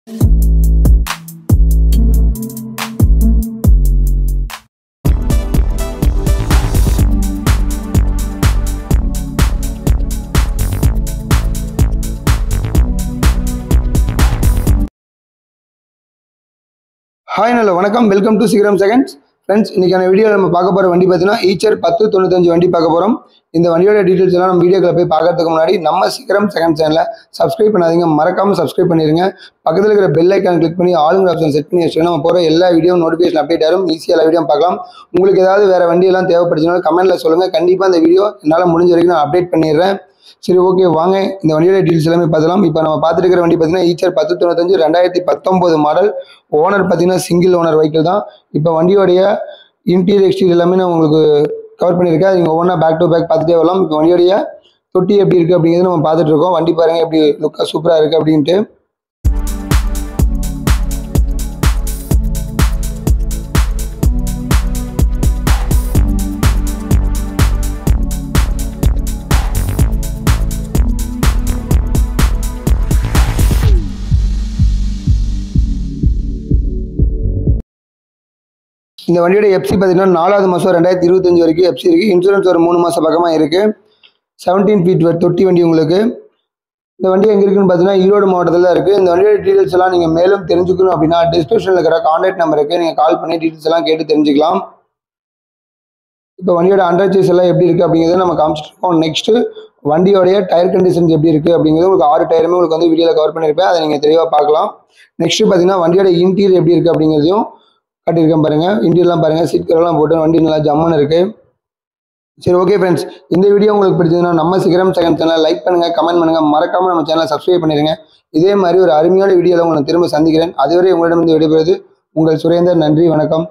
Hi நல்ல வணக்கம், welcome to சீக்கிரம் செகண்ட்ஸ். ஃப்ரெண்ட்ஸ், இன்றைக்கான வீடியோவில் நம்ம பார்க்க போகிற வண்டி பார்த்தீங்கன்னா ஈச்சர் 1095 வண்டி பார்க்க போகிறோம். இந்த வண்டியோட டீட்டெயில்ஸ் எல்லாம் நம்ம வீடியோக்களை போய் பார்க்கறதுக்கு முன்னாடி நம்ம சீக்கிரம் செகண்ட் சேனலை சப்ஸ்கிரைப் பண்ணாதீங்க, மறக்காமல் சப்ஸ்கிரைப் பண்ணிடுங்க. பக்கத்தில் இருக்கிற பெல் ஐக்கான் கிளிக் பண்ணி ஆளுங்கிற ஆப்ஷன் செட் பண்ணி வச்சுன்னா நம்ம போகிற எல்லா வீடியோ நோட்டிஃபிகேஷன் அப்டேட் ஆகும், ஈஸியாக எல்லா வீடியோ பார்க்கலாம். உங்களுக்கு ஏதாவது வேறு வண்டியெல்லாம் தேவைப்படுச்சுனாலும் கமெண்ட்டில் சொல்லுங்கள், கண்டிப்பாக இந்த வீடியோ என்னால் முடிஞ்ச வரைக்கும் நான் அப்டேட் பண்ணிடுறேன். சரி, ஓகே, வாங்க இந்த வண்டியோட டீட்டெயில்ஸ் எல்லாமே பார்த்துலாம். இப்போ நம்ம பார்த்துட்டு இருக்கிற வண்டி பார்த்தீங்கன்னா ஈச்சர் 1095 2019 மாடல். ஓனர் பார்த்தீங்கன்னா சிங்கிள் ஓனர் வெஹிக்கிள் தான். இப்போ வண்டியோடைய இன்டீரியர் எக்ஸ்டீரியர் எல்லாமே நான் உங்களுக்கு கவர் பண்ணியிருக்கேன். நீங்கள் ஒவ்வொன்றா பேக் டு பேக் பார்த்துட்டே வரலாம். இப்போ வண்டியோடைய தொட்டி எப்படி இருக்குது அப்படிங்கிறது நம்ம பார்த்துட்டு இருக்கோம். வண்டி பாருங்கள் எப்படி லுக்காக சூப்பராக இருக்குது அப்படின்ட்டு. இந்த வண்டியோட எஃப்சி பார்த்தீங்கன்னா 4வது மாதம் 2025 வரைக்கும் எஃப்சி இருக்குது. இன்சூரன்ஸ் ஒரு 3 மாதம் பக்கமாக இருக்குது. 17 ஃபீட் தொட்டி வண்டி உங்களுக்கு. இந்த வண்டி எங்கே இருக்குன்னு பார்த்தீங்கன்னா ஈரோடு மாவட்டத்தில் தான் இருக்குது. இந்த வண்டியோட டீட்டெயில்ஸ் எல்லாம் நீங்கள் மேலும் தெரிஞ்சுக்கணும் அப்படின்னா டிஸ்கிரிப்ஷனில் இருக்கிற கான்டாக்ட் நம்பருக்கு நீங்கள் கால் பண்ணி டீட்டெயில்ஸ் எல்லாம் கேட்டு தெரிஞ்சுக்கலாம். இப்போ வண்டியோட அண்டர் சேஸ் எல்லாம் எப்படி இருக்குது அப்படிங்கிறத நம்ம காமிச்சிட்டு இருக்கோம். நெக்ஸ்ட்டு வண்டியோடைய டயர் கண்டிஷன்ஸ் எப்படி இருக்குது அப்படிங்கிறது உங்களுக்கு 6 டயருமே உங்களுக்கு வந்து வீடியோவில் கவர் பண்ணியிருப்பேன், அதை நீங்கள் தெளிவாக பார்க்கலாம். நெக்ஸ்ட்டு பார்த்தீங்கன்னா வண்டியோட இன்டீரியர் எப்படி இருக்குது அப்படிங்கிறதையும் காட்டியிருக்கேன் பாருங்கள். இன்டீரியர்லாம் பாருங்கள், சீட் கவர்லாம் போட்டு வண்டி நல்லா ஜம்முன்னு இருக்குது. சரி, ஓகே ஃப்ரெண்ட்ஸ், இந்த வீடியோ உங்களுக்கு பிடிச்சதுன்னா நம்ம சீக்கிரம் செகண்ட் சேனலை லைக் பண்ணுங்கள், கமெண்ட் பண்ணுங்கள், மறக்காமல் நம்ம சேனலை சப்ஸ்கிரைப் பண்ணிடுங்க. இதே மாதிரி ஒரு அருமையான வீடியோவில் உங்களை திரும்ப சந்திக்கிறேன். அதுவரை உங்களிடமிருந்து விடைபெறுவது உங்கள் சுரேந்தர். நன்றி, வணக்கம்.